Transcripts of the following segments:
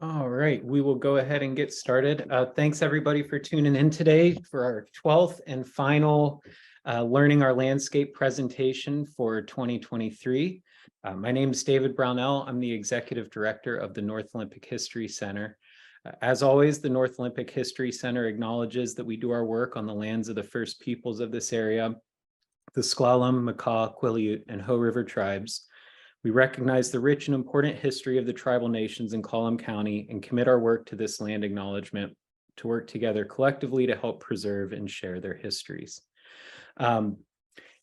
All right, we will go ahead and get started. Thanks everybody for tuning in today for our 12th and final Learning Our Landscape presentation for 2023. My name is David Brownell. I'm the Executive Director of the North Olympic History Center. As always, the North Olympic History Center acknowledges that we do our work on the lands of the first peoples of this area, the S'Klallam, Makah, Quileute, and Hoh River tribes. We recognize the rich and important history of the tribal nations in Colum County and commit our work to this land acknowledgement to work together collectively to help preserve and share their histories.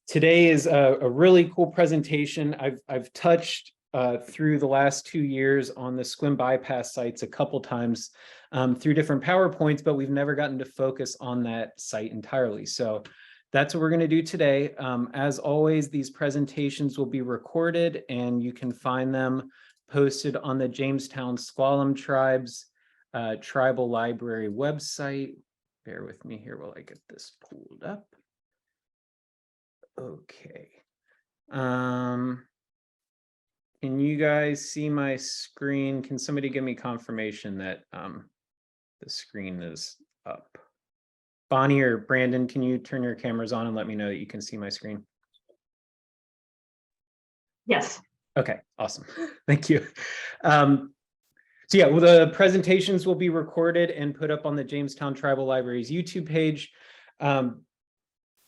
Today is a really cool presentation. I've touched through the last 2 years on the Sequim Bypass sites a couple times through different PowerPoints, but we've never gotten to focus on that site entirely. So that's what we're going to do today. As always, these presentations will be recorded and you can find them posted on the Jamestown S'Klallam Tribes Tribal Library website. Bear with me here while I get this pulled up. Okay. Can you guys see my screen? Can somebody give me confirmation that the screen is up? Bonnie or Brandon, can you turn your cameras on and let me know that you can see my screen? Yes. Okay, awesome. Thank you. So yeah, well, the presentations will be recorded and put up on the Jamestown Tribal Library's YouTube page.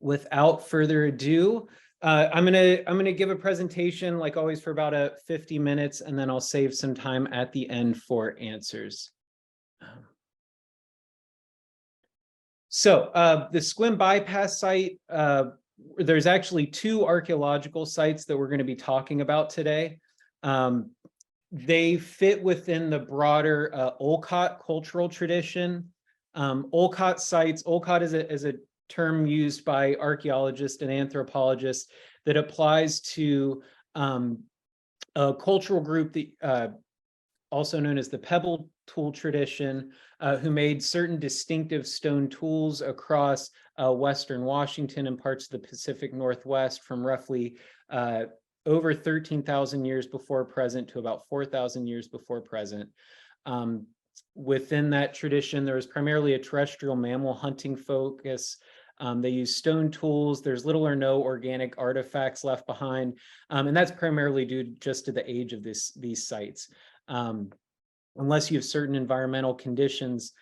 Without further ado, I'm gonna give a presentation like always for about 50 minutes, and then I'll save some time at the end for answers. So the Sequim Bypass site, there's actually 2 archaeological sites that we're going to be talking about today. They fit within the broader Olcott cultural tradition. Olcott sites, Olcott is a term used by archaeologists and anthropologists that applies to a cultural group that also known as the pebble tool tradition, who made certain distinctive stone tools across Western Washington and parts of the Pacific Northwest from roughly over 13,000 years before present to about 4,000 years before present. Within that tradition, there was primarily a terrestrial mammal hunting focus. They use stone tools. There's little or no organic artifacts left behind. And that's primarily due just to the age of these sites. Unless you have certain environmental conditions,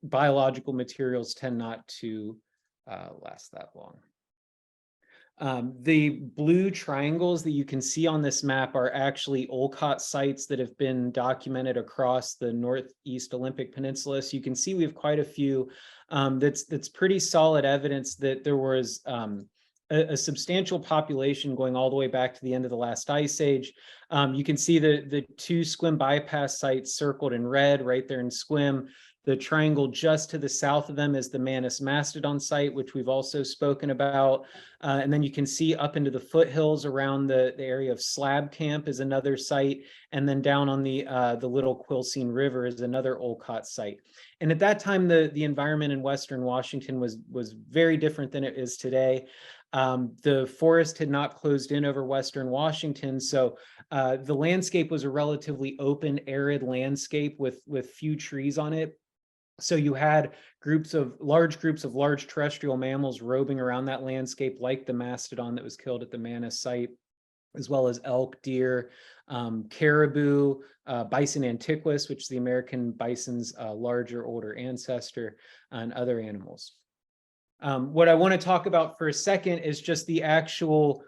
biological materials tend not to last that long. The blue triangles that you can see on this map are actually Olcott sites that have been documented across the Northeast Olympic Peninsula. So you can see we have quite a few. That's pretty solid evidence that there was a substantial population going all the way back to the end of the last ice age. You can see the 2 Sequim Bypass sites circled in red right there in Sequim. The triangle just to the south of them is the Manus Mastodon site, which we've also spoken about. And then you can see up into the foothills around the area of Slab Camp is another site. And then down on the Little Quilcene River is another Olcott site. And at that time, the environment in Western Washington was very different than it is today. The forest had not closed in over Western Washington, so the landscape was a relatively open, arid landscape with few trees on it. So you had large groups of large terrestrial mammals roaming around that landscape, like the mastodon that was killed at the Manus site, as well as elk, deer, caribou, bison antiquus, which is the American bison's larger, older ancestor, and other animals. What I want to talk about for a second is just the actual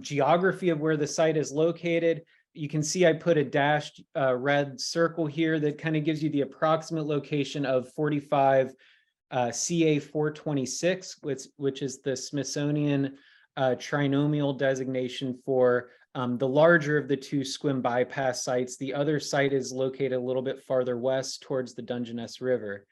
geography of where the site is located. You can see I put a dashed red circle here that kind of gives you the approximate location of 45 CA 426, which is the Smithsonian trinomial designation for the larger of the 2 Sequim Bypass sites. The other site is located a little bit farther west towards the Dungeness River.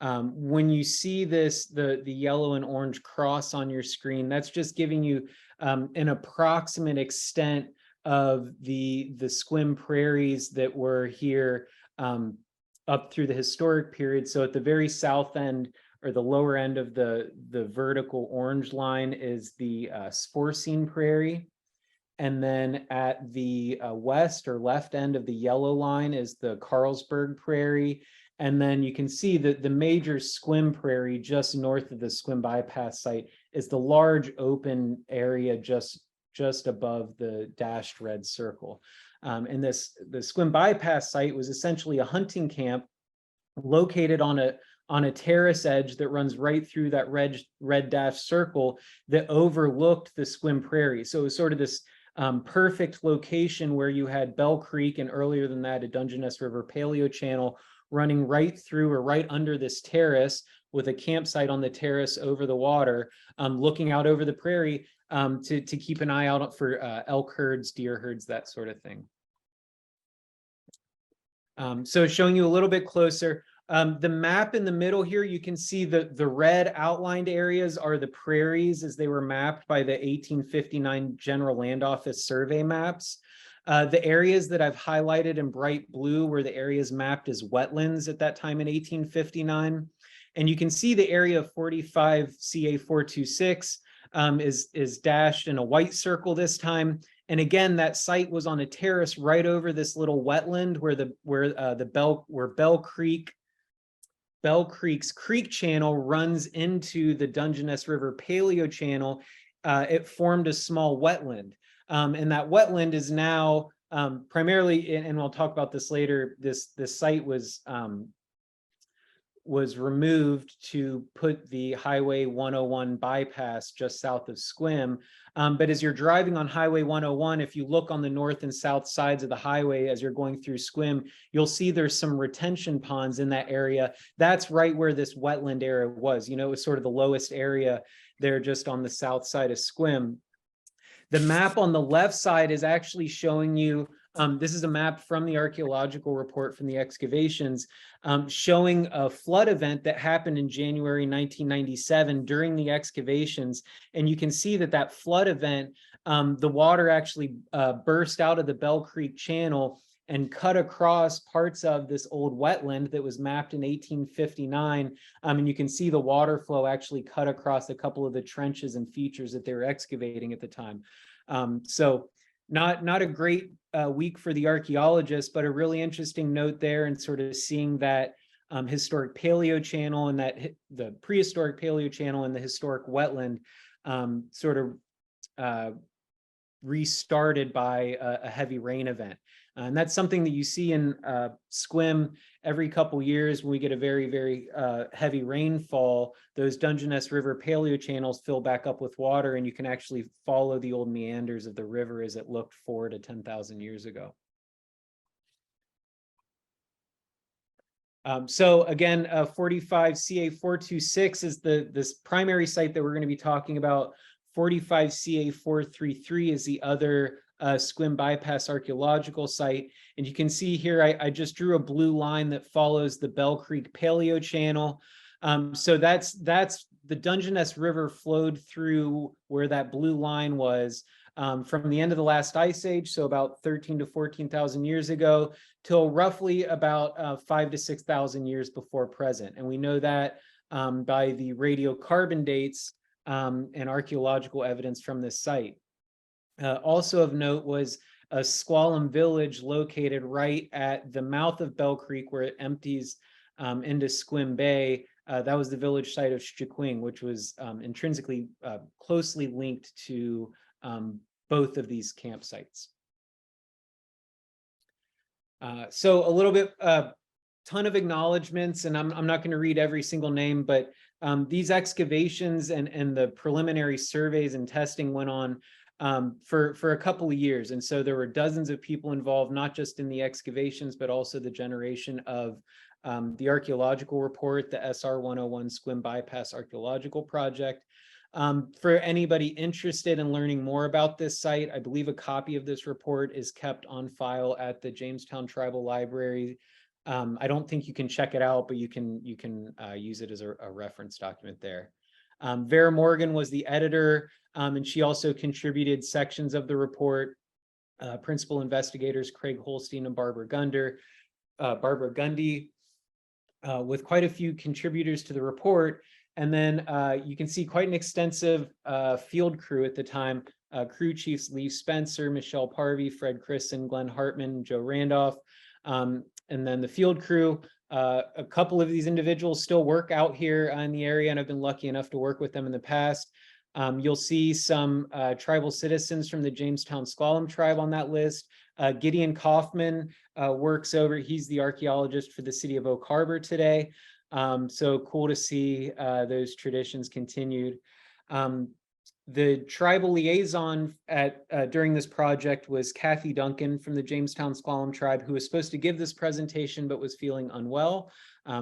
When you see the yellow and orange cross on your screen, that's just giving you an approximate extent of the Sequim prairies that were here up through the historic period. So at the very south end, or the lower end of the vertical orange line, is the Sporcine Prairie. And then at the west or left end of the yellow line is the Carlsberg Prairie. And then you can see that the major Sequim Prairie just north of the Sequim Bypass site is the large open area just above the dashed red circle. And the Sequim Bypass site was essentially a hunting camp located on a terrace edge that runs right through that red dashed circle that overlooked the Sequim Prairie. So it was sort of this perfect location where you had Bell Creek, and earlier than that, a Dungeness River Paleo Channel running right through or right under this terrace, with a campsite on the terrace over the water, looking out over the prairie to keep an eye out for elk herds, deer herds, that sort of thing. So showing you a little bit closer, the map in the middle here, you can see the red outlined areas are the prairies as they were mapped by the 1859 General Land Office survey maps. The areas that I've highlighted in bright blue were the areas mapped as wetlands at that time in 1859. And you can see the area of 45 CA 426 is dashed in a white circle this time. And again, that site was on a terrace right over this little wetland where Bell Creek's creek channel runs into the Dungeness River Paleo Channel. It formed a small wetland. And that wetland is now primarily, and we'll talk about this later, this site was removed to put the Highway 101 bypass just south of Sequim. But as you're driving on Highway 101, if you look on the north and south sides of the highway as you're going through Sequim, you'll see there's some retention ponds in that area. That's right where this wetland area was. You know, it was sort of the lowest area there just on the south side of Sequim. The map on the left side is actually showing you, this is a map from the archaeological report from the excavations, showing a flood event that happened in January 1997 during the excavations. And you can see that flood event, the water actually burst out of the Bell Creek Channel and cut across parts of this old wetland that was mapped in 1859. And you can see the water flow actually cut across a couple of the trenches and features that they were excavating at the time. So not a great week for the archaeologists, but a really interesting note there, and sort of seeing that historic paleo channel and the prehistoric paleo channel and the historic wetland sort of restarted by a heavy rain event. And that's something that you see in Sequim every couple years when we get a very, very heavy rainfall. Those Dungeness River paleo channels fill back up with water, and you can actually follow the old meanders of the river as it looked 4,000 to 10,000 years ago. So again, 45 CA 426 is this primary site that we're going to be talking about. 45 CA 433 is the other Sequim Bypass archaeological site. And you can see here, I just drew a blue line that follows the Bell Creek Paleo Channel. So that's the Dungeness River flowed through where that blue line was from the end of the last ice age, so about 13 to 14,000 years ago, till roughly about 5,000 to 6,000 years before present. And we know that by the radiocarbon dates and archaeological evidence from this site. Also of note was a Squalum village located right at the mouth of Bell Creek, where it empties into Sequim Bay. That was the village site of Sequim, which was intrinsically closely linked to both of these campsites. So a little bit, ton of acknowledgements, and I'm not going to read every single name, but these excavations and the preliminary surveys and testing went on for a couple of years. And so there were dozens of people involved, not just in the excavations, but also the generation of the archaeological report, the SR 101 Sequim Bypass Archaeological Project. For anybody interested in learning more about this site, I believe a copy of this report is kept on file at the Jamestown Tribal Library. I don't think you can check it out, but you can use it as a reference document there. Vera Morgan was the editor, and she also contributed sections of the report. Principal investigators Craig Holstein and Barbara Gundy, with quite a few contributors to the report. And then you can see quite an extensive field crew at the time, crew chiefs Lee Spencer, Michelle Parvey, Fred Christen, Glenn Hartman, Joe Randolph, and then the field crew. A couple of these individuals still work out here in the area, and I've been lucky enough to work with them in the past. You'll see some tribal citizens from the Jamestown Slalom tribe on that list. Gideon Kaufman works over, he's the archaeologist for the city of Oak Harbor today. So cool to see those traditions continued. The tribal liaison during this project was Kathy Duncan from the Jamestown Slalom tribe, who was supposed to give this presentation but was feeling unwell.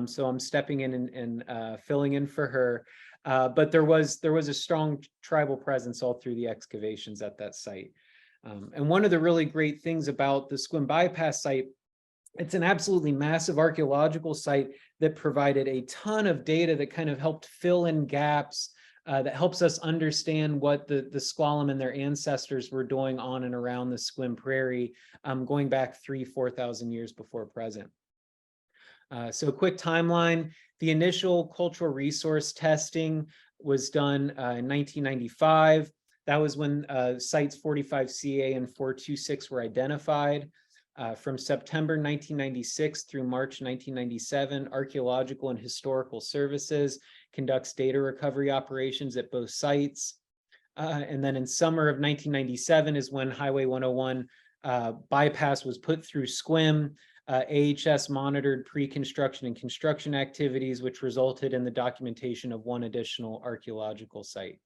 So I'm stepping in and filling in for her. But there was a strong tribal presence all through the excavations at that site. And one of the really great things about the Sequim Bypass site, it's an absolutely massive archaeological site that provided a ton of data that kind of helped fill in gaps, that helps us understand what the Squalum and their ancestors were doing on and around the Sequim Prairie, going back 3,000–4,000 years before present. So a quick timeline. The initial cultural resource testing was done in 1995. That was when sites 45CA and 426 were identified. From September 1996 through March 1997, Archaeological and Historical Services conducts data recovery operations at both sites. And then in summer of 1997 is when Highway 101 bypass was put through Sequim. AHS monitored pre-construction and construction activities, which resulted in the documentation of one additional archaeological site.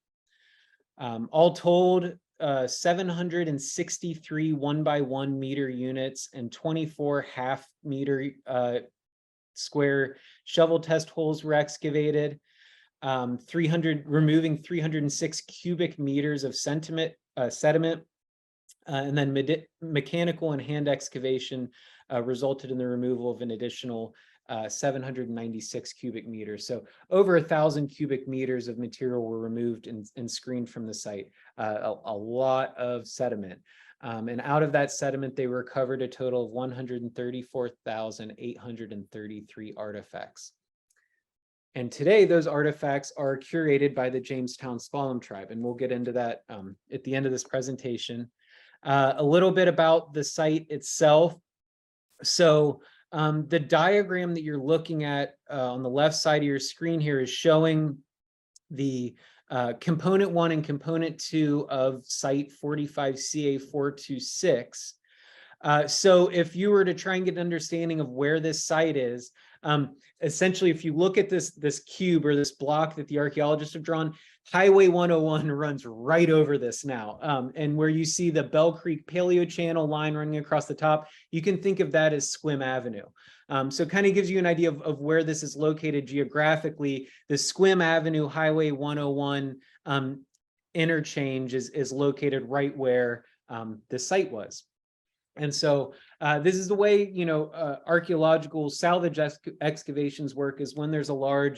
All told, 763 1x1 meter units and 24 half-meter square shovel test holes were excavated, removing 306 cubic meters of sediment, and then mechanical and hand excavation resulted in the removal of an additional 796 cubic meters. So over 1,000 cubic meters of material were removed and screened from the site, a lot of sediment. And out of that sediment, they recovered a total of 134,833 artifacts. And today, those artifacts are curated by the Jamestown Slalom tribe, and we'll get into that at the end of this presentation. A little bit about the site itself. So the diagram that you're looking at on the left side of your screen here is showing the component 1 and component 2 of site 45CA426. So if you were to try and get an understanding of where this site is, essentially, if you look at this cube or this block that the archaeologists have drawn, Highway 101 runs right over this now. And where you see the Bell Creek Paleo Channel line running across the top, you can think of that as Sequim Avenue. So it kind of gives you an idea of where this is located geographically. The Sequim Avenue Highway 101 interchange is located right where the site was. And so this is the way, archaeological salvage excavations work, is when there's a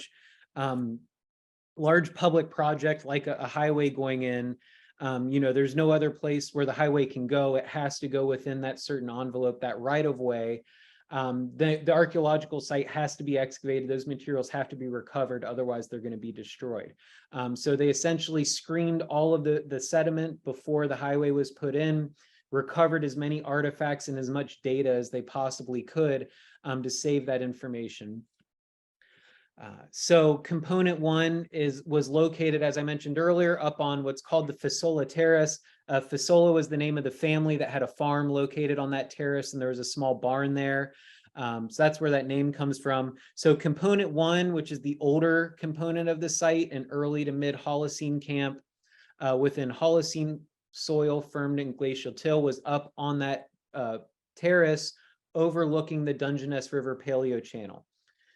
large public project like a highway going in, there's no other place where the highway can go. It has to go within that certain envelope, that right of way. The archaeological site has to be excavated. Those materials have to be recovered. Otherwise, they're going to be destroyed. So they essentially screened all of the sediment before the highway was put in, recovered as many artifacts and as much data as they possibly could to save that information. So component 1 was located, as I mentioned earlier, up on what's called the Fasola Terrace. Fasola was the name of the family that had a farm located on that terrace, and there was a small barn there. So that's where that name comes from. So component 1, which is the older component of the site, an early to mid-Holocene camp within Holocene soil formed in glacial till, was up on that terrace overlooking the Dungeness River Paleo Channel.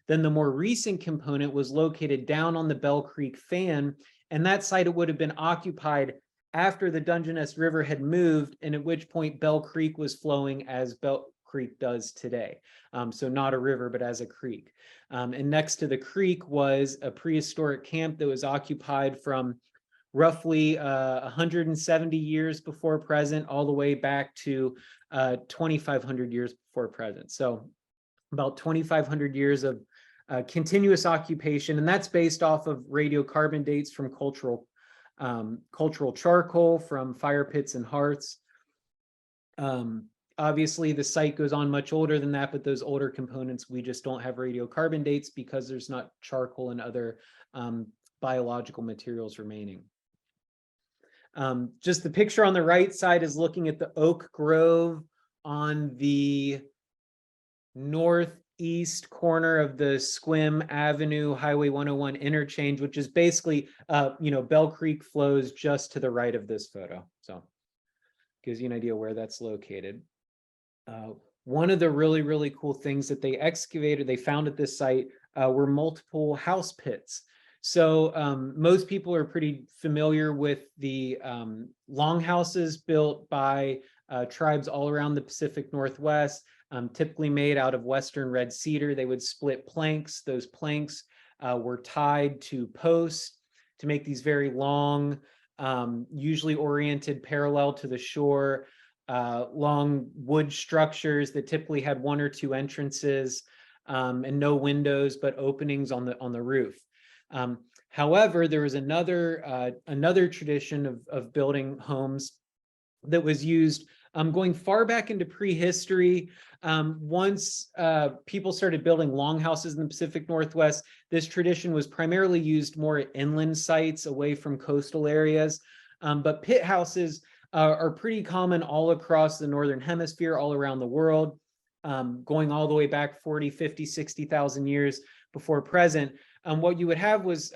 Then the more recent component was located down on the Bell Creek Fan, and that site would have been occupied after the Dungeness River had moved, and at which point Bell Creek was flowing as Bell Creek does today. So not a river, but as a creek. And next to the creek was a prehistoric camp that was occupied from roughly 170 years before present, all the way back to 2,500 years before present. So about 2,500 years of continuous occupation, and that's based off of radiocarbon dates from cultural cultural charcoal from fire pits and hearths. Obviously, the site goes on much older than that, but those older components, we just don't have radiocarbon dates because there's not charcoal and other biological materials remaining. Just the picture on the right side is looking at the oak grove on the northeast corner of the Sequim Avenue Highway 101 interchange, which is basically, Bell Creek flows just to the right of this photo. So gives you an idea where that's located. One of the really, really cool things that they excavated, they found at this site were multiple house pits. So most people are pretty familiar with the longhouses built by tribes all around the Pacific Northwest, typically made out of Western red cedar. They would split planks. Those planks were tied to posts to make these very long, usually oriented parallel to the shore, long wood structures that typically had one or two entrances and no windows, but openings on the roof. However, there was another tradition of building homes that was used going far back into prehistory. Once people started building longhouses in the Pacific Northwest, this tradition was primarily used more at inland sites away from coastal areas. But pit houses are pretty common all across the Northern Hemisphere, all around the world, going all the way back 40, 50, 60,000 years before present. What you would have was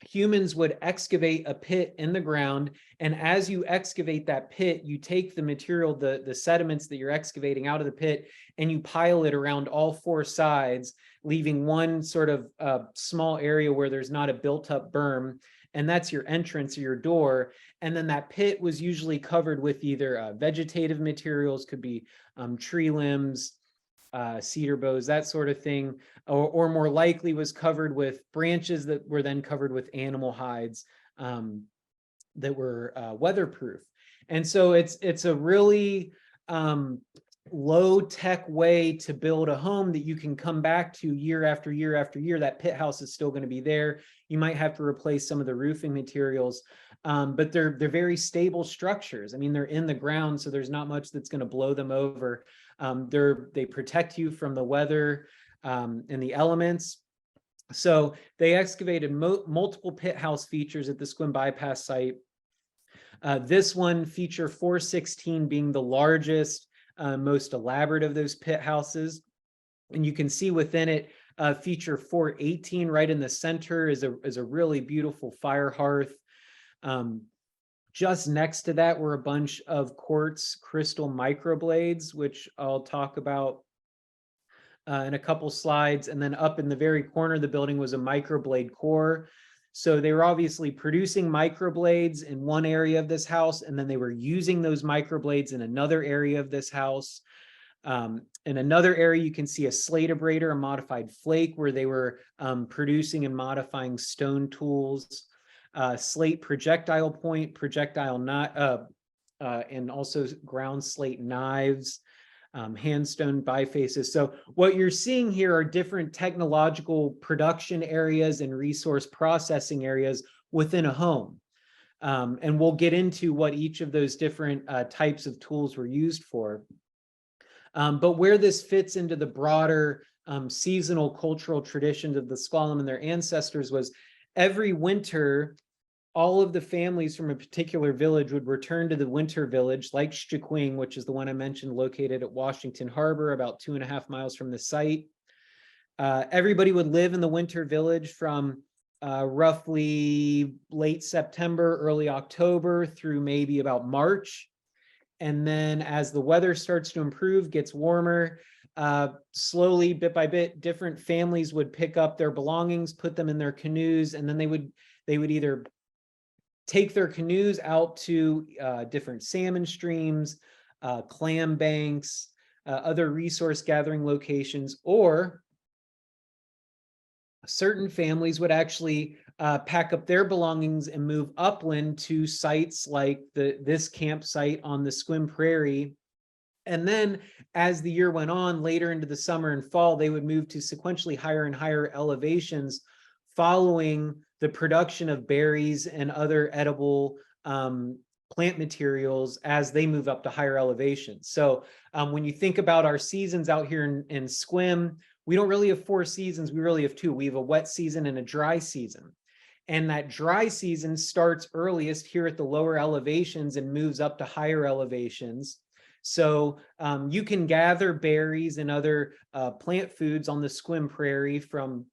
humans would excavate a pit in the ground, and as you excavate that pit, you take the material, the sediments that you're excavating out of the pit, and you pile it around all four sides, leaving one sort of small area where there's not a built-up berm, and that's your entrance or your door. And then that pit was usually covered with either vegetative materials, could be tree limbs, cedar boughs, that sort of thing, or more likely was covered with branches that were then covered with animal hides that were weatherproof. And so it's a really low-tech way to build a home that you can come back to year after year after year. That pit house is still going to be there. You might have to replace some of the roofing materials, but they're very stable structures. I mean, they're in the ground, so there's not much that's going to blow them over. They protect you from the weather and the elements. So they excavated multiple pit house features at the Sequim Bypass site. This one, feature 416, being the largest, most elaborate of those pit houses. And you can see within it, feature 418 right in the center is a really beautiful fire hearth. Just next to that were a bunch of quartz crystal microblades, which I'll talk about in a couple slides. And then up in the very corner of the building was a microblade core. So they were obviously producing microblades in one area of this house, and then they were using those microblades in another area of this house. In another area, you can see a slate abrader, a modified flake, where they were producing and modifying stone tools, slate projectile point, projectile knot, and also ground slate knives, handstone bifaces. So what you're seeing here are different technological production areas and resource processing areas within a home. And we'll get into what each of those different types of tools were used for. But where this fits into the broader seasonal cultural traditions of the Squalum and their ancestors was every winter, all of the families from a particular village would return to the winter village, like Sequim, which is the one I mentioned, located at Washington Harbor, about 2.5 miles from the site. Everybody would live in the winter village from roughly late September, early October through maybe about March. And then as the weather starts to improve, gets warmer, slowly, bit by bit, different families would pick up their belongings, put them in their canoes, and then they would either take their canoes out to different salmon streams, clam banks, other resource gathering locations, or certain families would actually pack up their belongings and move upland to sites like this campsite on the Sequim Prairie. And then as the year went on, later into the summer and fall, they would move to sequentially higher and higher elevations following the production of berries and other edible plant materials as they move up to higher elevations. So when you think about our seasons out here in Sequim, we don't really have 4 seasons, we really have 2. We have a wet season and a dry season. And that dry season starts earliest here at the lower elevations and moves up to higher elevations. So you can gather berries and other plant foods on the Sequim Prairie from,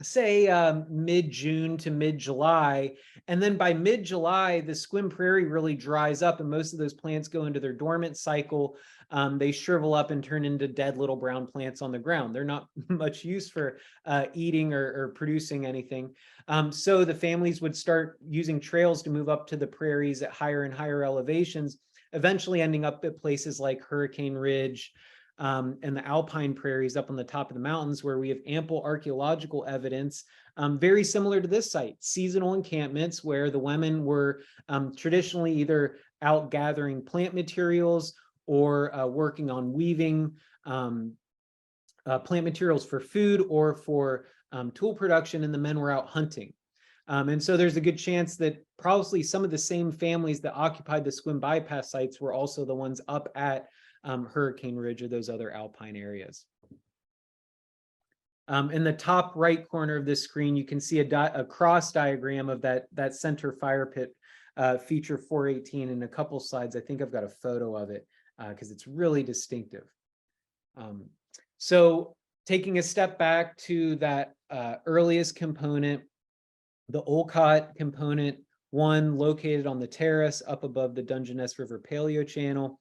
say, mid-June to mid-July. And then by mid-July, the Sequim Prairie really dries up and most of those plants go into their dormant cycle. They shrivel up and turn into dead little brown plants on the ground. They're not much use for eating or producing anything. So the families would start using trails to move up to the prairies at higher and higher elevations, eventually ending up at places like Hurricane Ridge, and the alpine prairies up on the top of the mountains, where we have ample archaeological evidence, very similar to this site, seasonal encampments where the women were traditionally either out gathering plant materials or working on weaving plant materials for food or for tool production, and the men were out hunting. And so there's a good chance that probably some of the same families that occupied the Sequim Bypass sites were also the ones up at Hurricane Ridge or those other alpine areas. In the top right corner of this screen, you can see a cross diagram of that center fire pit, feature 418. In a couple slides, I think I've got a photo of it because it's really distinctive. So taking a step back to that earliest component, the Olcott component 1, located on the terrace up above the Dungeness River Paleo Channel,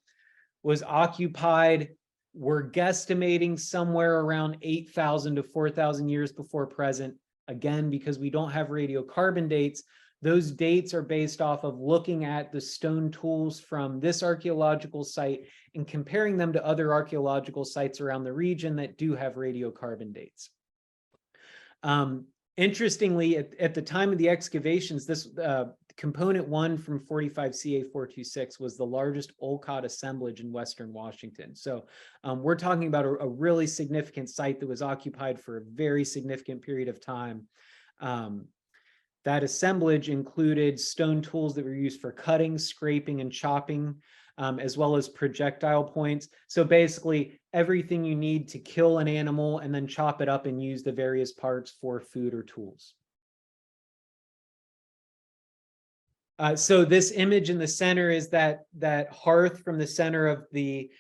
was occupied, we're guesstimating, somewhere around 8,000 to 4,000 years before present. Again, because we don't have radiocarbon dates, those dates are based off of looking at the stone tools from this archaeological site and comparing them to other archaeological sites around the region that do have radiocarbon dates. Interestingly, at the time of the excavations, this component 1 from 45 CA 426 was the largest Olcott assemblage in Western Washington. So we're talking about a really significant site that was occupied for a very significant period of time. That assemblage included stone tools that were used for cutting, scraping, and chopping, as well as projectile points. So basically everything you need to kill an animal and then chop it up and use the various parts for food or tools. So this image in the center is that hearth from the center of the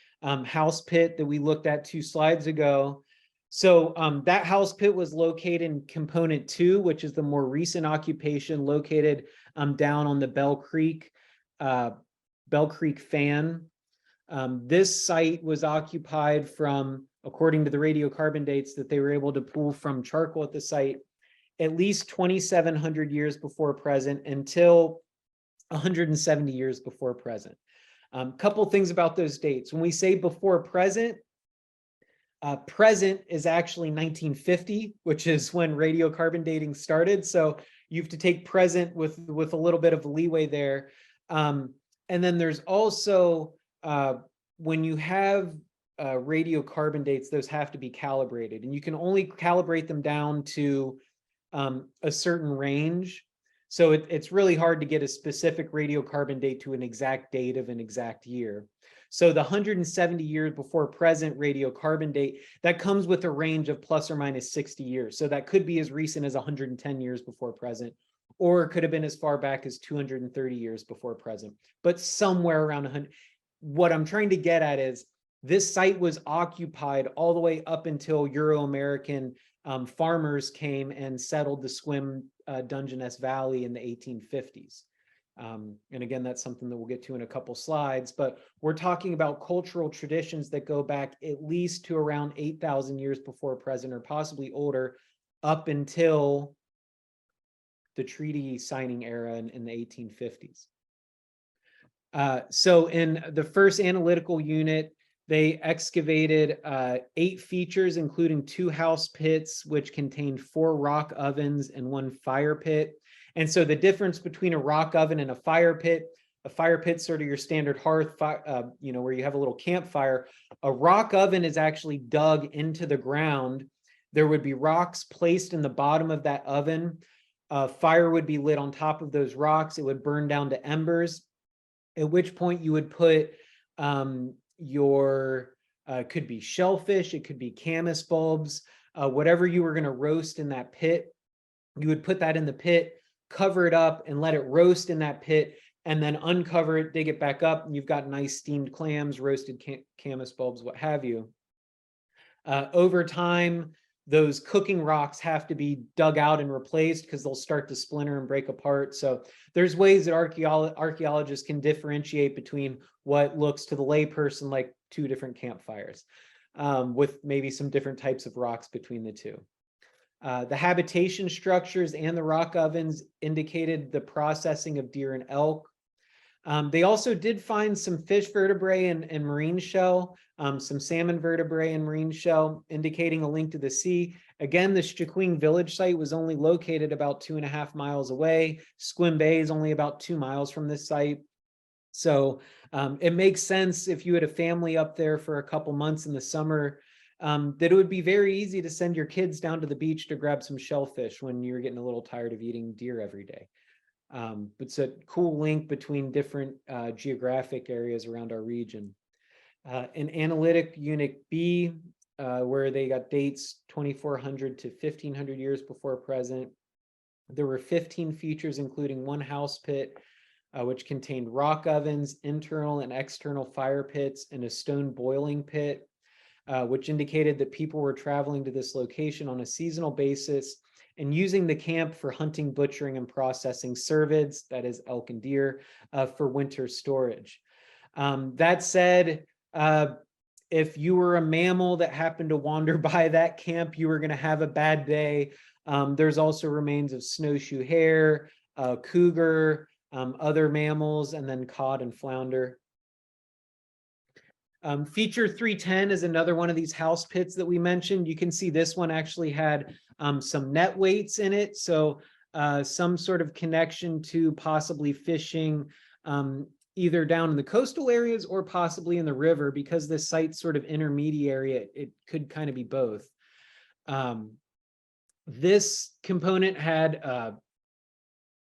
house pit that we looked at 2 slides ago. So that house pit was located in component 2, which is the more recent occupation, located down on the Bell Creek fan. This site was occupied from, according to the radiocarbon dates that they were able to pull from charcoal at the site, at least 2,700 years before present until 170 years before present. Couple things about those dates. When we say before present, present is actually 1950, which is when radiocarbon dating started. So you have to take present with a little bit of leeway there. And then there's also, when you have radiocarbon dates, those have to be calibrated, and you can only calibrate them down to a certain range. So it's really hard to get a specific radiocarbon date to an exact date of an exact year. So the 170 years before present radiocarbon date, that comes with a range of plus or minus 60 years. So that could be as recent as 110 years before present, or it could have been as far back as 230 years before present, but somewhere around 100. What I'm trying to get at is this site was occupied all the way up until Euro-American farmers came and settled the Sequim Dungeness Valley in the 1850s. And again, that's something that we'll get to in a couple slides, but we're talking about cultural traditions that go back at least to around 8,000 years before present, or possibly older, up until the treaty signing era in the 1850s. So in the first analytical unit, they excavated 8 features, including 2 house pits, which contained 4 rock ovens and 1 fire pit. And so the difference between a rock oven and a fire pit sort of your standard hearth, where you have a little campfire. A rock oven is actually dug into the ground, There would be rocks placed in the bottom of that oven. Fire would be lit on top of those rocks. It would burn down to embers, at which point you would put could be shellfish, it could be camas bulbs, whatever you were going to roast in that pit. You would put that in the pit, cover it up, and let it roast in that pit, and then uncover it, dig it back up, and you've got nice steamed clams, roasted camas bulbs, what have you. Over time, those cooking rocks have to be dug out and replaced because they'll start to splinter and break apart. So there's ways that archaeologists can differentiate between what looks to the layperson like two different campfires, with maybe some different types of rocks between the two. The habitation structures and the rock ovens indicated the processing of deer and elk. They also did find some fish vertebrae and marine shell, some salmon vertebrae and marine shell, indicating a link to the sea. Again, the Sequim village site was only located about 2.5 miles away. Sequim Bay is only about 2 miles from this site. So it makes sense if you had a family up there for a couple months in the summer, that it would be very easy to send your kids down to the beach to grab some shellfish when you're getting a little tired of eating deer every day. It's a cool link between different geographic areas around our region. In Analytic Unit B, where they got dates 2400 to 1500 years before present, there were 15 features, including one house pit, which contained rock ovens, internal and external fire pits, and a stone boiling pit, which indicated that people were traveling to this location on a seasonal basis and using the camp for hunting, butchering, and processing cervids, that is elk and deer, for winter storage. That said, if you were a mammal that happened to wander by that camp, you were going to have a bad day. There's also remains of snowshoe hare, cougar, other mammals, and then cod and flounder. Feature 310 is another one of these house pits that we mentioned. You can see this one actually had some net weights in it. So some sort of connection to possibly fishing either down in the coastal areas or possibly in the river, because this site's sort of intermediary. It could kind of be both. This component had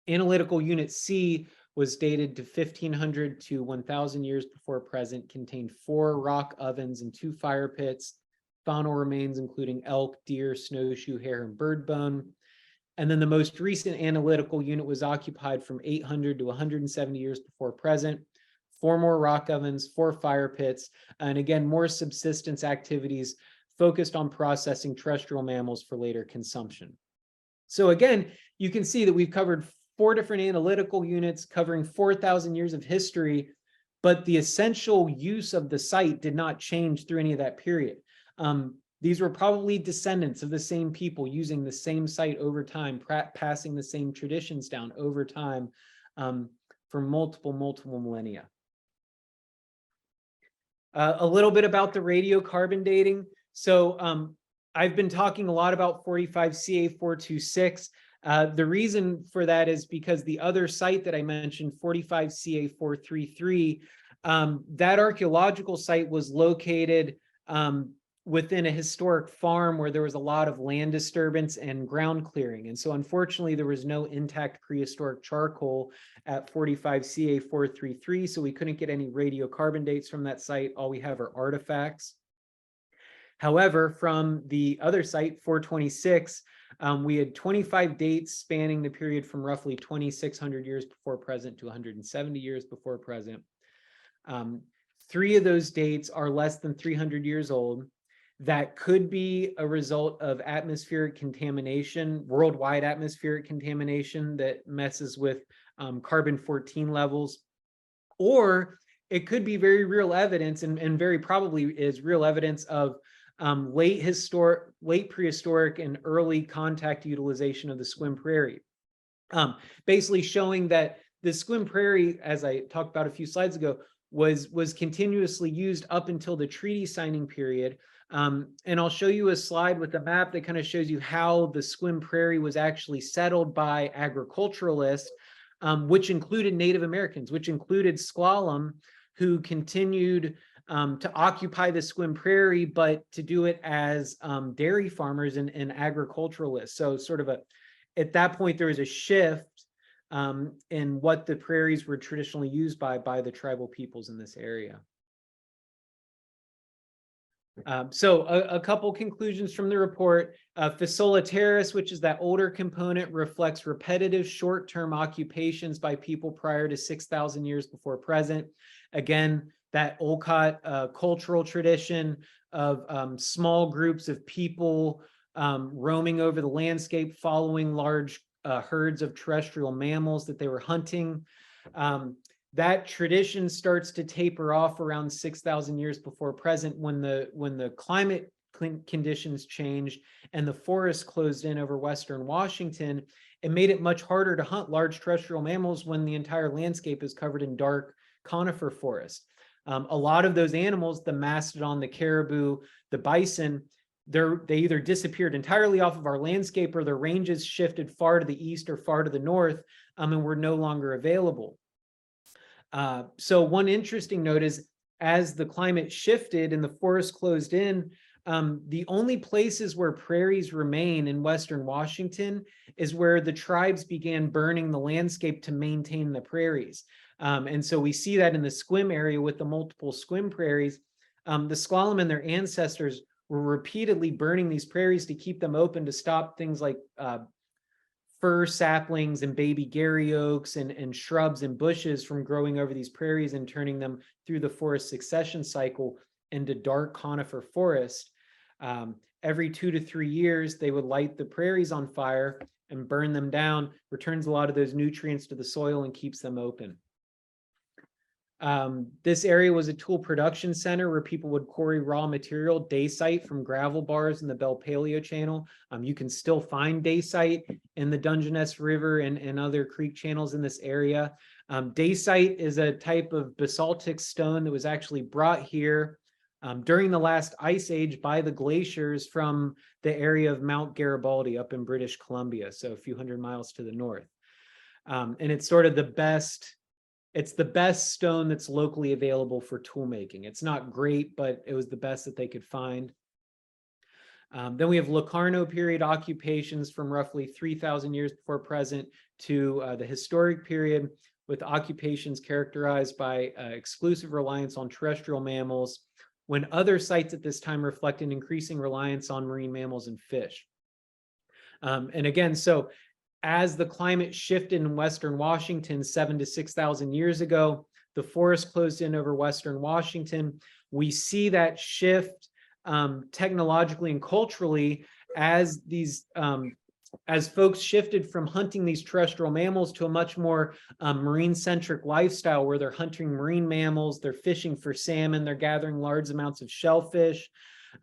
Analytical Unit C was dated to 1500 to 1000 years before present, contained 4 rock ovens and 2 fire pits, faunal remains including elk, deer, snowshoe hare, and bird bone. And then the most recent analytical unit was occupied from 800 to 170 years before present, 4 more rock ovens, 4 fire pits, and again, more subsistence activities focused on processing terrestrial mammals for later consumption. So again, you can see that we've covered 4 different analytical units covering 4,000 years of history, but the essential use of the site did not change through any of that period. These were probably descendants of the same people using the same site over time, passing the same traditions down over time for multiple millennia. A little bit about the radiocarbon dating. So I've been talking a lot about 45Ca426. The reason for that is because the other site that I mentioned, 45Ca433, that archaeological site was located within a historic farm where there was a lot of land disturbance and ground clearing. And so unfortunately, there was no intact prehistoric charcoal at 45Ca433, so we couldn't get any radiocarbon dates from that site. All we have are artifacts. However, from the other site, 426, we had 25 dates spanning the period from roughly 2,600 years before present to 170 years before present. 3 of those dates are less than 300 years old. That could be a result of atmospheric contamination, worldwide atmospheric contamination that messes with carbon-14 levels, or it could be very real evidence, and very probably is real evidence of late prehistoric and early contact utilization of the Sequim Prairie. Basically showing that the Sequim Prairie, as I talked about a few slides ago, was continuously used up until the treaty signing period. And I'll show you a slide with a map that kind of shows you how the Sequim Prairie was actually settled by agriculturalists, which included Native Americans, which included Sklallam, who continued to occupy the Sequim Prairie, but to do it as dairy farmers and agriculturalists. So sort of at that point, there was a shift in what the prairies were traditionally used by the tribal peoples in this area. So a couple conclusions from the report. Fasola Terrace, which is that older component, reflects repetitive short-term occupations by people prior to 6,000 years before present. Again, that Olcott cultural tradition of small groups of people roaming over the landscape, following large herds of terrestrial mammals that they were hunting. That tradition starts to taper off around 6,000 years before present when the climate conditions changed and the forest closed in over Western Washington. It made it much harder to hunt large terrestrial mammals when the entire landscape is covered in dark conifer forest. A lot of those animals, the mastodon, the caribou, the bison, they either disappeared entirely off of our landscape or their ranges shifted far to the east or far to the north, and were no longer available. So one interesting note is, as the climate shifted and the forest closed in, the only places where prairies remain in Western Washington is where the tribes began burning the landscape to maintain the prairies. And so we see that in the Sequim area with the multiple Sequim prairies. The S'Klallam and their ancestors were repeatedly burning these prairies to keep them open, to stop things like fir saplings and baby Gary oaks and shrubs and bushes from growing over these prairies and turning them through the forest succession cycle into dark conifer forest. Every 2 to 3 years, they would light the prairies on fire and burn them down, returns a lot of those nutrients to the soil and keeps them open. This area was a tool production center where people would quarry raw material, dacite, from gravel bars in the Bell Paleo Channel. You can still find dacite in the Dungeness River and other creek channels in this area. Dacite is a type of basaltic stone that was actually brought here during the last ice age by the glaciers from the area of Mount Garibaldi up in British Columbia, so a few hundred miles to the north. And it's sort of it's the best stone that's locally available for tool making. It's not great, but it was the best that they could find. Then we have Locarno period occupations from roughly 3,000 years before present to the historic period, with occupations characterized by exclusive reliance on terrestrial mammals, when other sites at this time reflect an increasing reliance on marine mammals and fish. And again, so as the climate shifted in Western Washington 7,000 to 6,000 years ago, the forest closed in over Western Washington. We see that shift technologically and culturally as as folks shifted from hunting these terrestrial mammals to a much more marine-centric lifestyle, where they're hunting marine mammals, they're fishing for salmon, they're gathering large amounts of shellfish.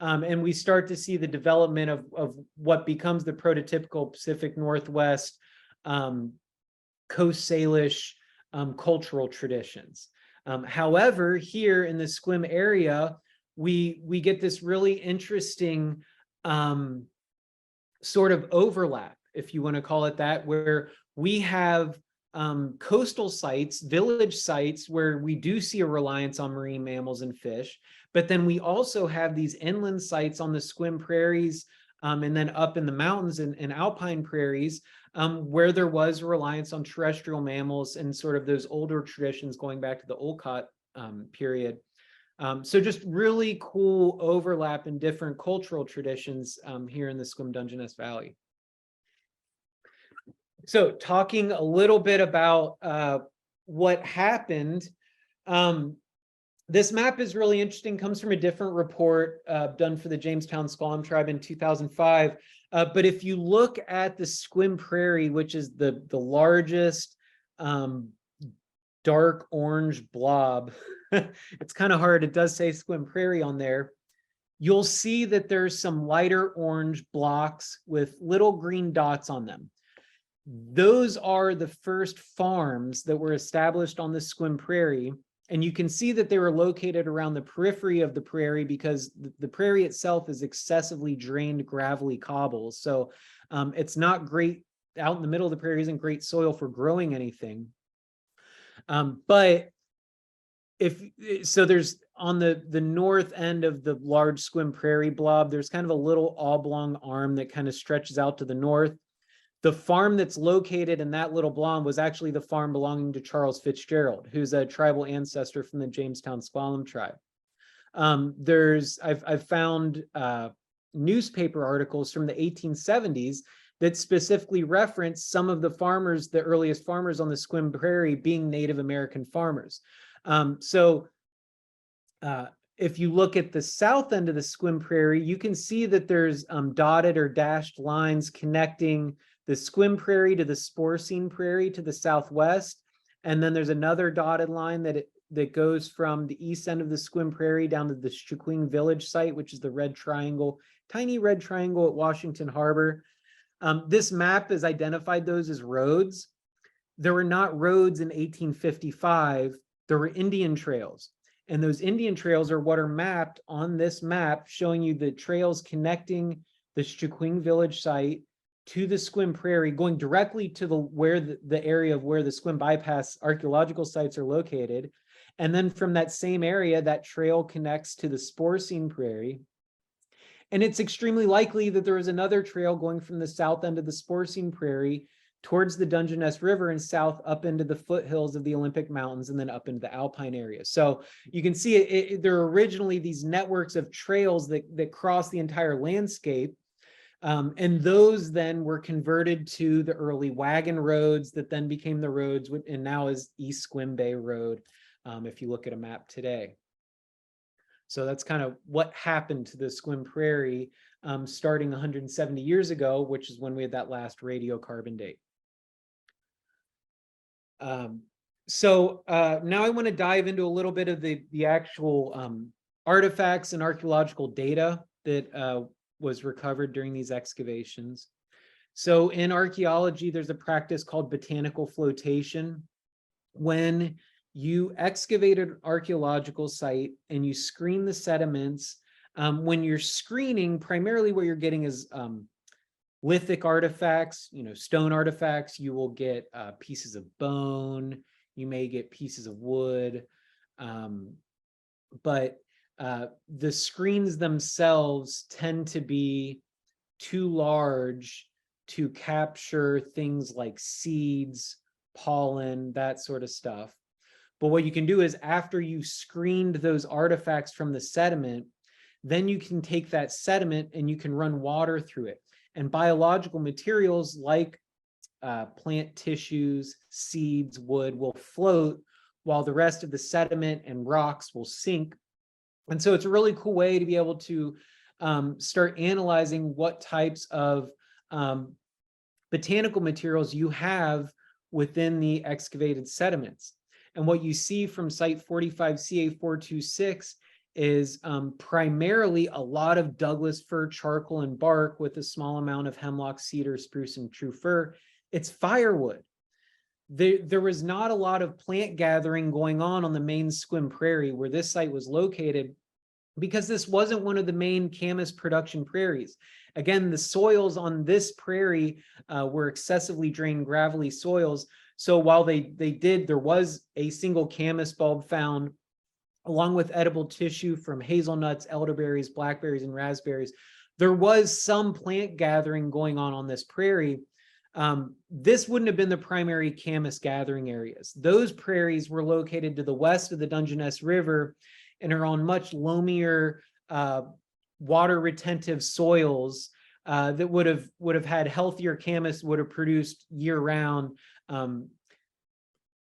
And we start to see the development of what becomes the prototypical Pacific Northwest Coast Salish cultural traditions. However, here in the Sequim area, we get this really interesting sort of overlap, if you want to call it that, where we have coastal sites, village sites, where we do see a reliance on marine mammals and fish, but then we also have these inland sites on the Sequim prairies and then up in the mountains and alpine prairies where there was a reliance on terrestrial mammals and sort of those older traditions going back to the Olcott period. So just really cool overlap in different cultural traditions here in the Sequim Dungeness Valley. So talking a little bit about what happened, this map is really interesting, comes from a different report done for the Jamestown S'Klallam tribe in 2005. But if you look at the Sequim Prairie, which is the largest dark orange blob, it's kind of hard, it does say Sequim Prairie on there. You'll see that there's some lighter orange blocks with little green dots on them. Those are the first farms that were established on the Sequim Prairie. And you can see that they were located around the periphery of the prairie because the prairie itself is excessively drained gravelly cobbles. So it's not great out in the middle of the prairie, isn't great soil for growing anything. But so there's on the north end of the large Sequim Prairie blob, there's kind of a little oblong arm that kind of stretches out to the north. The farm that's located in that little blob was actually the farm belonging to Charles Fitzgerald, who's a tribal ancestor from the Jamestown Squalum tribe. I've found newspaper articles from the 1870s that specifically reference some of the farmers, the earliest farmers on the Sequim Prairie, being Native American farmers. If you look at the south end of the Sequim Prairie, you can see that there's dotted or dashed lines connecting the Sequim Prairie to the Sporcine Prairie to the southwest. And then there's another dotted line that goes from the east end of the Sequim Prairie down to the Sequim Village site, which is the red triangle, tiny red triangle at Washington Harbor. This map has identified those as roads. There were not roads in 1855. There were Indian trails. And those Indian trails are what are mapped on this map, showing you the trails connecting the Sequim Village site to the Sequim Prairie, going directly to the area of where the Sequim Bypass archaeological sites are located. And then from that same area, that trail connects to the Sporcine Prairie. And it's extremely likely that there is another trail going from the south end of the Sporcine Prairie towards the Dungeness River and south up into the foothills of the Olympic Mountains and then up into the Alpine area. So you can see there are originally these networks of trails that cross the entire landscape. And those then were converted to the early wagon roads that then became the roads and now is East Sequim Bay Road, if you look at a map today. So that's kind of what happened to the Sequim Prairie starting 170 years ago, which is when we had that last radiocarbon date. Now I want to dive into a little bit of the actual artifacts and archaeological data that was recovered during these excavations. So in archaeology, there's a practice called botanical flotation. When you excavate an archaeological site and you screen the sediments, when you're screening, primarily what you're getting is lithic artifacts, stone artifacts. You will get pieces of bone, you may get pieces of wood, but the screens themselves tend to be too large to capture things like seeds, pollen, that sort of stuff. But what you can do is after you screened those artifacts from the sediment, then you can take that sediment and you can run water through it. And biological materials like plant tissues, seeds, wood will float while the rest of the sediment and rocks will sink. And so it's a really cool way to be able to start analyzing what types of botanical materials you have within the excavated sediments. And what you see from site 45CA426 is primarily a lot of Douglas fir, charcoal, and bark with a small amount of hemlock, cedar, spruce, and true fir. It's firewood. There was not a lot of plant gathering going on the main Sequim Prairie where this site was located, because this wasn't one of the main camas production prairies. Again, the soils on this prairie were excessively drained, gravelly soils. So while there was a single camas bulb found, along with edible tissue from hazelnuts, elderberries, blackberries, and raspberries, there was some plant gathering going on this prairie. This wouldn't have been the primary camas gathering areas. Those prairies were located to the west of the Dungeness River and are on much loamier, water retentive soils that would have had healthier camas, would have produced year round.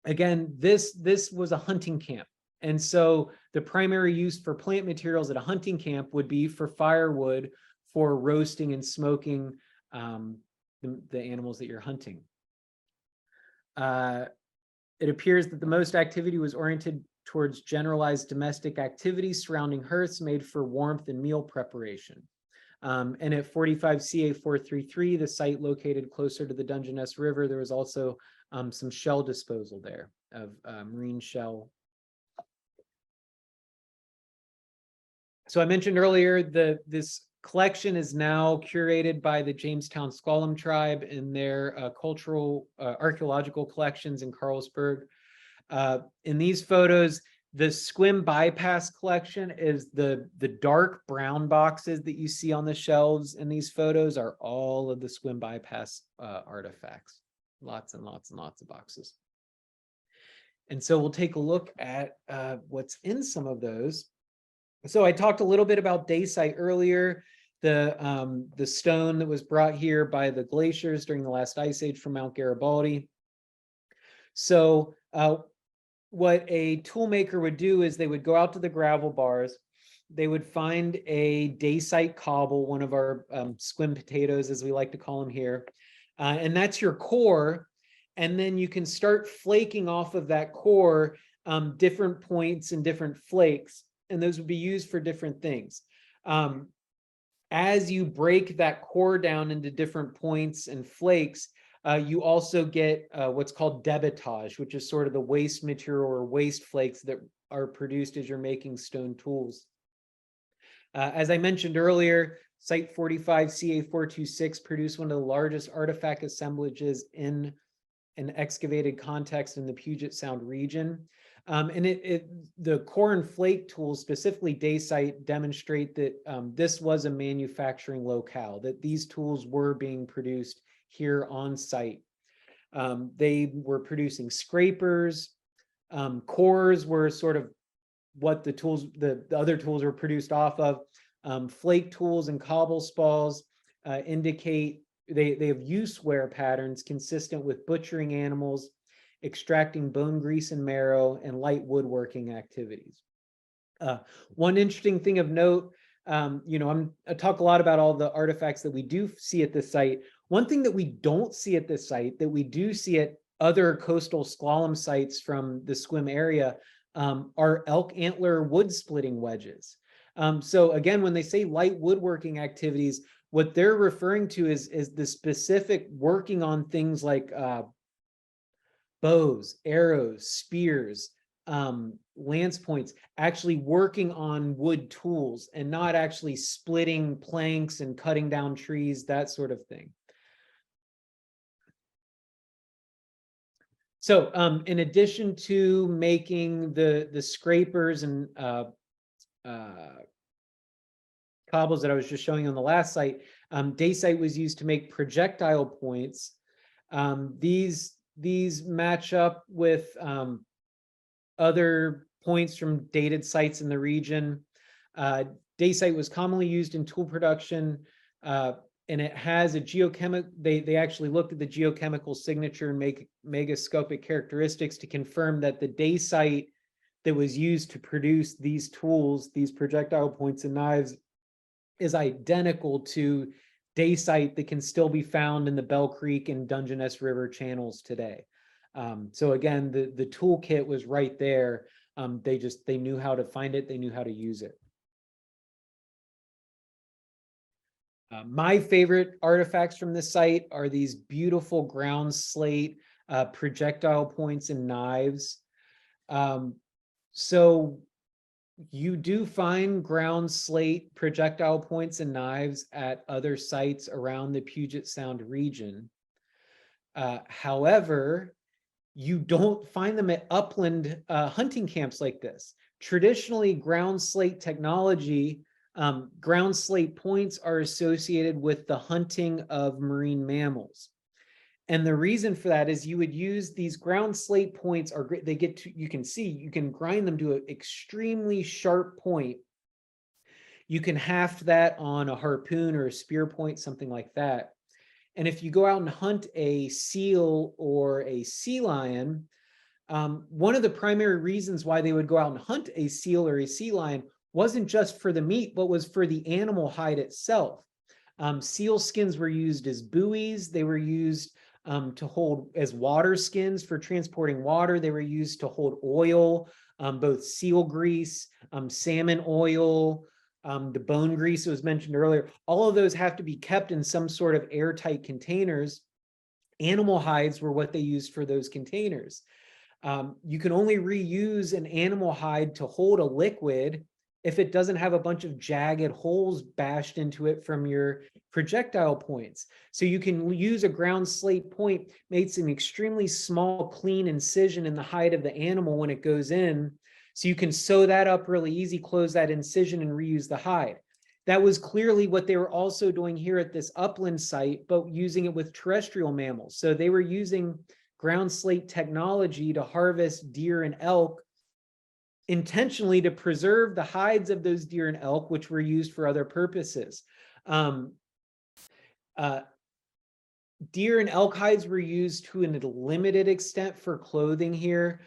Again, this was a hunting camp. And so the primary use for plant materials at a hunting camp would be for firewood for roasting and smoking the animals that you're hunting. It appears that the most activity was oriented towards generalized domestic activities surrounding hearths made for warmth and meal preparation. And at 45CA433, the site located closer to the Dungeness River, there was also some shell disposal there of marine shell. So I mentioned earlier this collection is now curated by the Jamestown Squalum tribe in their cultural archaeological collections in Carlsberg. In these photos, The Sequim Bypass collection is the dark brown boxes that you see on the shelves in these photos are all of the Sequim Bypass artifacts. Lots and lots and lots of boxes. And so we'll take a look at what's in some of those. So I talked a little bit about dacite earlier, the stone that was brought here by the glaciers during the last ice age from Mount Garibaldi. So what a toolmaker would do is they would go out to the gravel bars, they would find a dacite cobble, one of our squim potatoes, as we like to call them here, and that's your core. And then you can start flaking off of that core different points and different flakes, and those would be used for different things. As you break that core down into different points and flakes, you also get what's called debitage, which is sort of the waste material or waste flakes that are produced as you're making stone tools. As I mentioned earlier, Site 45 CA426 produced one of the largest artifact assemblages in an excavated context in the Puget Sound region. And the core and flake tools, specifically dacite, demonstrate that this was a manufacturing locale, that these tools were being produced here on site. They were producing scrapers. Cores were sort of what the tools, the other tools were produced off of. Flake tools and cobble spalls indicate they have use wear patterns consistent with butchering animals, extracting bone grease and marrow, and light woodworking activities. One interesting thing of note, I talk a lot about all the artifacts that we do see at this site. One thing that we don't see at this site that we do see at other coastal slalom sites from the Sequim area are elk antler wood splitting wedges. So again, when they say light woodworking activities, what they're referring to is the specific working on things like bows, arrows, spears, lance points, actually working on wood tools and not actually splitting planks and cutting down trees, that sort of thing. So in addition to making the scrapers and cobbles that I was just showing on the last site, dacite was used to make projectile points. These match up with other points from dated sites in the region. Dacite was commonly used in tool production, and it has a geochemical, they actually looked at the geochemical signature and make megascopic characteristics to confirm that the dacite that was used to produce these tools, these projectile points and knives, is identical to dacite that can still be found in the Bell Creek and Dungeness River channels today. So again, the toolkit was right there. They knew how to find it. They knew how to use it. My favorite artifacts from this site are these beautiful ground slate projectile points and knives. So you do find ground slate projectile points and knives at other sites around the Puget Sound region. However, you don't find them at upland hunting camps like this. Traditionally, ground slate technology, ground slate points are associated with the hunting of marine mammals. And the reason for that is you would use these ground slate points are great. They get to, you can see, you can grind them to an extremely sharp point. You can haft that on a harpoon or a spear point, something like that. And if you go out and hunt a seal or a sea lion, one of the primary reasons why they would go out and hunt a seal or a sea lion wasn't just for the meat, but was for the animal hide itself. Seal skins were used as buoys. They were used to hold as water skins for transporting water. They were used to hold oil, both seal grease, salmon oil, the bone grease that was mentioned earlier. All of those have to be kept in some sort of airtight containers. Animal hides were what they used for those containers. You can only reuse an animal hide to hold a liquid if it doesn't have a bunch of jagged holes bashed into it from your projectile points. So you can use a ground slate point, makes an extremely small, clean incision in the hide of the animal when it goes in. So you can sew that up really easy, close that incision, and reuse the hide. That was clearly what they were also doing here at this upland site, but using it with terrestrial mammals. So they were using ground slate technology to harvest deer and elk intentionally to preserve the hides of those deer and elk, which were used for other purposes. Deer and elk hides were used to a limited extent for clothing here.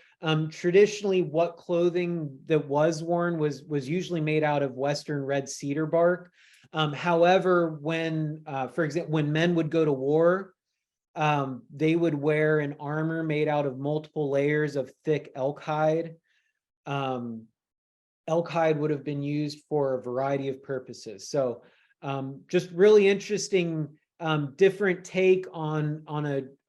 Traditionally, what clothing that was worn was usually made out of Western red cedar bark. However, when, for example, when men would go to war, they would wear an armor made out of multiple layers of thick elk hide. Elk hide would have been used for a variety of purposes. So just really interesting different take on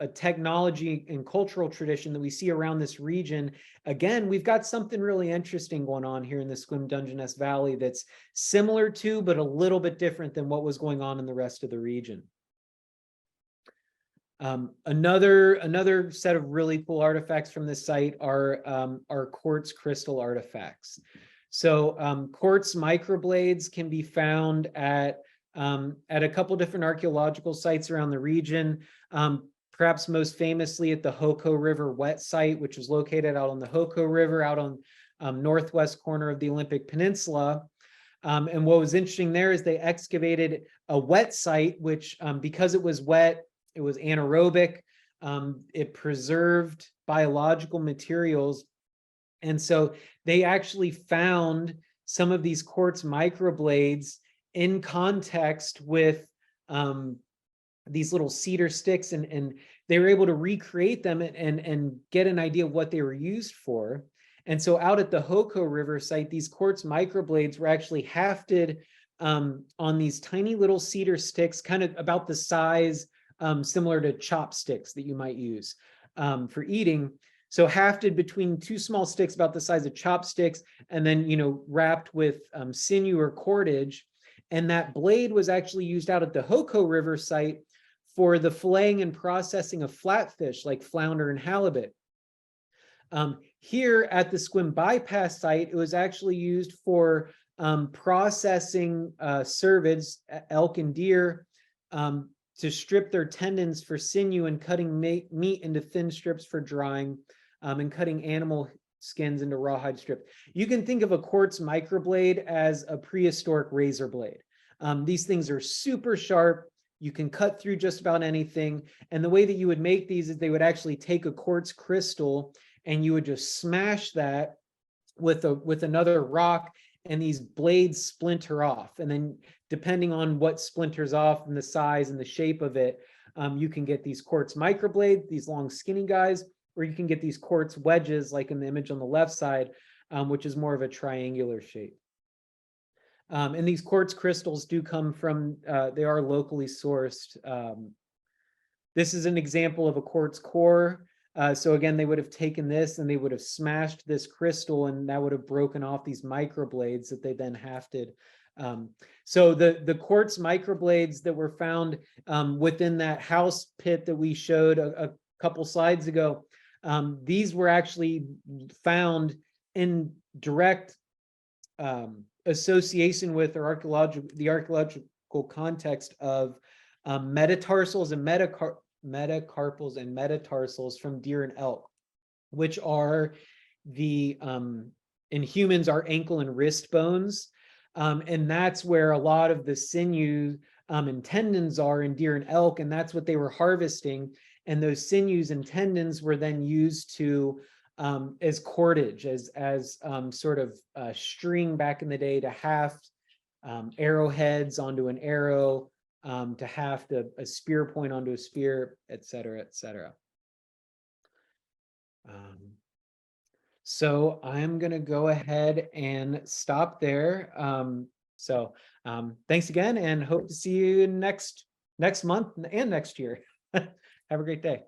a technology and cultural tradition that we see around this region. Again, we've got something really interesting going on here in the Sequim Dungeness Valley that's similar to, but a little bit different than what was going on in the rest of the region. Another set of really cool artifacts from this site are quartz crystal artifacts. So quartz microblades can be found at a couple different archaeological sites around the region, perhaps most famously at the Hoko River wet site, which is located out on the Hoko River, out on northwest corner of the Olympic Peninsula. And what was interesting there is they excavated a wet site, which because it was wet, it was anaerobic, it preserved biological materials. And so they actually found some of these quartz microblades in context with these little cedar sticks, and they were able to recreate them and get an idea of what they were used for. And so out at the Hoko River site, these quartz microblades were actually hafted on these tiny little cedar sticks, kind of about the size similar to chopsticks that you might use for eating. So hafted between two small sticks about the size of chopsticks, and then, you know, wrapped with sinew or cordage. And that blade was actually used out at the Hoko River site for the filleting and processing of flatfish like flounder and halibut. Here at the Sequim Bypass site, it was actually used for processing cervids, elk and deer, to strip their tendons for sinew and cutting meat into thin strips for drying, and cutting animal skins into rawhide strips. You can think of a quartz microblade as a prehistoric razor blade. These things are super sharp. You can cut through just about anything. And the way that you would make these is they would actually take a quartz crystal and you would just smash that with another rock, and these blades splinter off. And then depending on what splinters off and the size and the shape of it, you can get these quartz microblades, these long skinny guys, or you can get these quartz wedges like in the image on the left side, which is more of a triangular shape. And these quartz crystals do come from, they are locally sourced. This is an example of a quartz core. So again, they would have taken this and they would have smashed this crystal, and that would have broken off these microblades that they then hafted. So the quartz microblades that were found within that house pit that we showed a couple slides ago, these were actually found in direct association with the archaeological context of metatarsals and metacarpals and metatarsals from deer and elk, which are the in humans are ankle and wrist bones, and that's where a lot of the sinew and tendons are in deer and elk, and that's what they were harvesting. And those sinews and tendons were then used to as cordage, as sort of string back in the day to haft arrowheads onto an arrow, to haft a spear point onto a spear, et cetera, et cetera. So I'm going to go ahead and stop there. Thanks again, and hope to see you next month and next year. Have a great day.